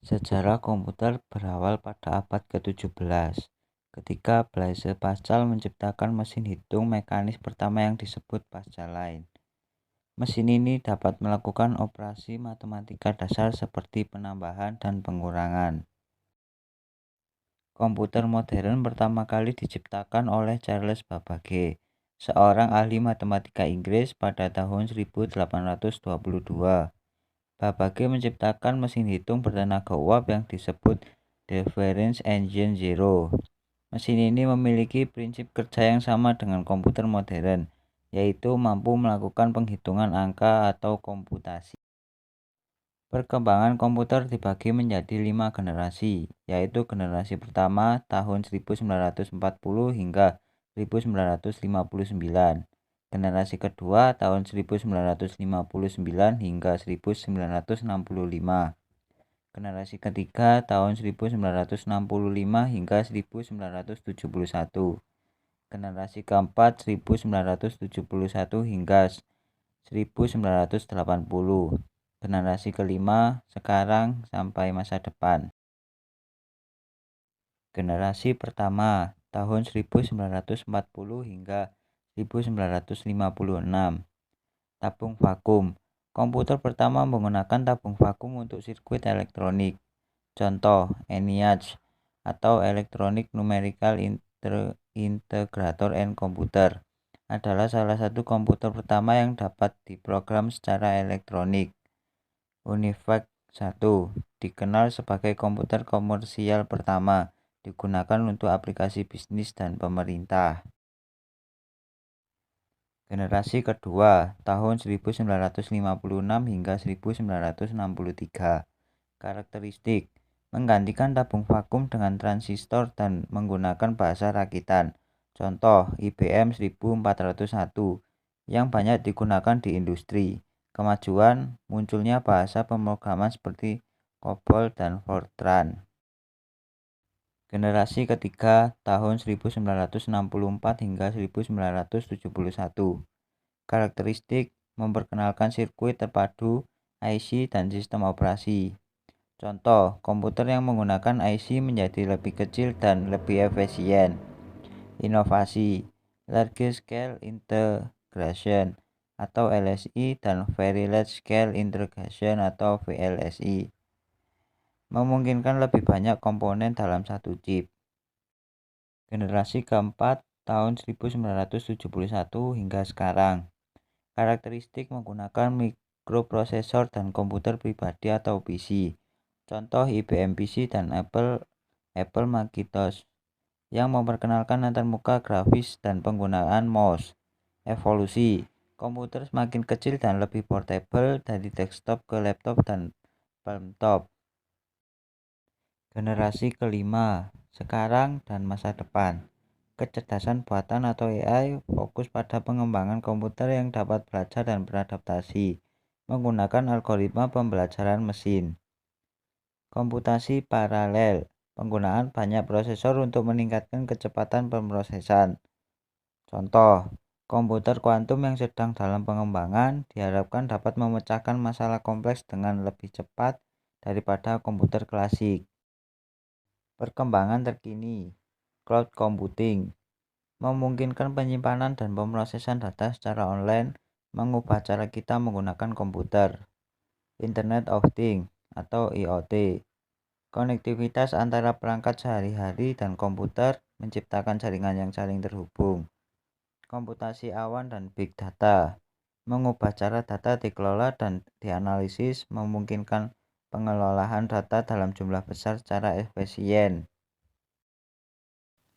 Sejarah komputer berawal pada abad ke-17, ketika Blaise Pascal menciptakan mesin hitung mekanis pertama yang disebut Pascaline. Mesin ini dapat melakukan operasi matematika dasar seperti penambahan dan pengurangan. Komputer modern pertama kali diciptakan oleh Charles Babbage, seorang ahli matematika Inggris pada tahun 1822. Babbage menciptakan mesin hitung bertenaga uap yang disebut Difference Engine Zero. Mesin ini memiliki prinsip kerja yang sama dengan komputer modern, yaitu mampu melakukan penghitungan angka atau komputasi. Perkembangan komputer dibagi menjadi 5 generasi, yaitu generasi pertama tahun 1940 hingga 1959, generasi kedua tahun 1959 hingga 1965, generasi ketiga tahun 1965 hingga 1971, generasi keempat 1971 hingga 1980, generasi kelima sekarang sampai masa depan. Generasi pertama tahun 1940 hingga 1956. Tabung vakum. Komputer pertama menggunakan tabung vakum untuk sirkuit elektronik. Contoh, ENIAC atau Electronic Numerical Integrator and Computer adalah salah satu komputer pertama yang dapat diprogram secara elektronik. UNIVAC 1 dikenal sebagai komputer komersial pertama, digunakan untuk aplikasi bisnis dan pemerintah. Generasi kedua tahun 1956 hingga 1963. Karakteristik: menggantikan tabung vakum dengan transistor dan menggunakan bahasa rakitan. Contoh, IBM 1401 yang banyak digunakan di industri. Kemajuan: munculnya bahasa pemrograman seperti COBOL dan Fortran. Generasi ketiga tahun 1964 hingga 1971. Karakteristik: memperkenalkan sirkuit terpadu, IC, dan sistem operasi. Contoh, komputer yang menggunakan IC menjadi lebih kecil dan lebih efisien. Inovasi: Large Scale Integration atau LSI dan Very Large Scale Integration atau VLSI. Memungkinkan lebih banyak komponen dalam satu chip. Generasi keempat tahun 1971 hingga sekarang. Karakteristik: menggunakan mikroprosesor dan komputer pribadi atau PC. Contoh, IBM PC dan Apple Macintosh yang memperkenalkan antarmuka grafis dan penggunaan mouse. Evolusi: komputer semakin kecil dan lebih portable dari desktop ke laptop dan palmtop. Generasi kelima, sekarang dan masa depan. Kecerdasan buatan atau AI fokus pada pengembangan komputer yang dapat belajar dan beradaptasi menggunakan algoritma pembelajaran mesin. Komputasi paralel, penggunaan banyak prosesor untuk meningkatkan kecepatan pemrosesan. Contoh, komputer kuantum yang sedang dalam pengembangan diharapkan dapat memecahkan masalah kompleks dengan lebih cepat daripada komputer klasik. Perkembangan terkini, cloud computing, memungkinkan penyimpanan dan pemrosesan data secara online, mengubah cara kita menggunakan komputer. Internet of Things atau IoT, konektivitas antara perangkat sehari-hari dan komputer menciptakan jaringan yang saling terhubung. Komputasi awan dan big data, mengubah cara data dikelola dan dianalisis, memungkinkan pengelolaan data dalam jumlah besar secara efisien.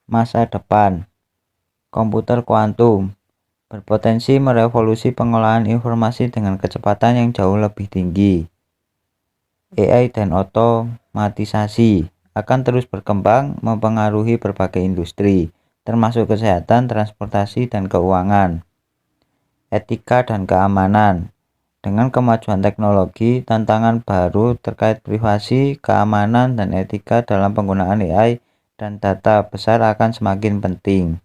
Masa depan, komputer kuantum berpotensi merevolusi pengolahan informasi dengan kecepatan yang jauh lebih tinggi. AI dan otomatisasi akan terus berkembang, mempengaruhi berbagai industri, termasuk kesehatan, transportasi, dan keuangan. Etika dan keamanan. Dengan kemajuan teknologi, tantangan baru terkait privasi, keamanan, dan etika dalam penggunaan AI dan data besar akan semakin penting.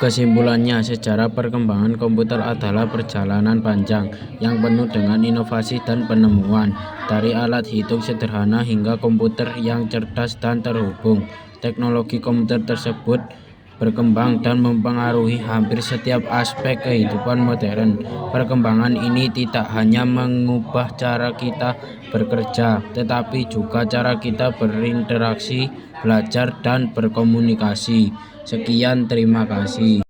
Kesimpulannya, sejarah perkembangan komputer adalah perjalanan panjang yang penuh dengan inovasi dan penemuan. Dari alat hitung sederhana hingga komputer yang cerdas dan terhubung, teknologi komputer tersebut berkembang dan mempengaruhi hampir setiap aspek kehidupan modern. Perkembangan ini tidak hanya mengubah cara kita bekerja, tetapi juga cara kita berinteraksi, belajar, dan berkomunikasi. Sekian, terima kasih.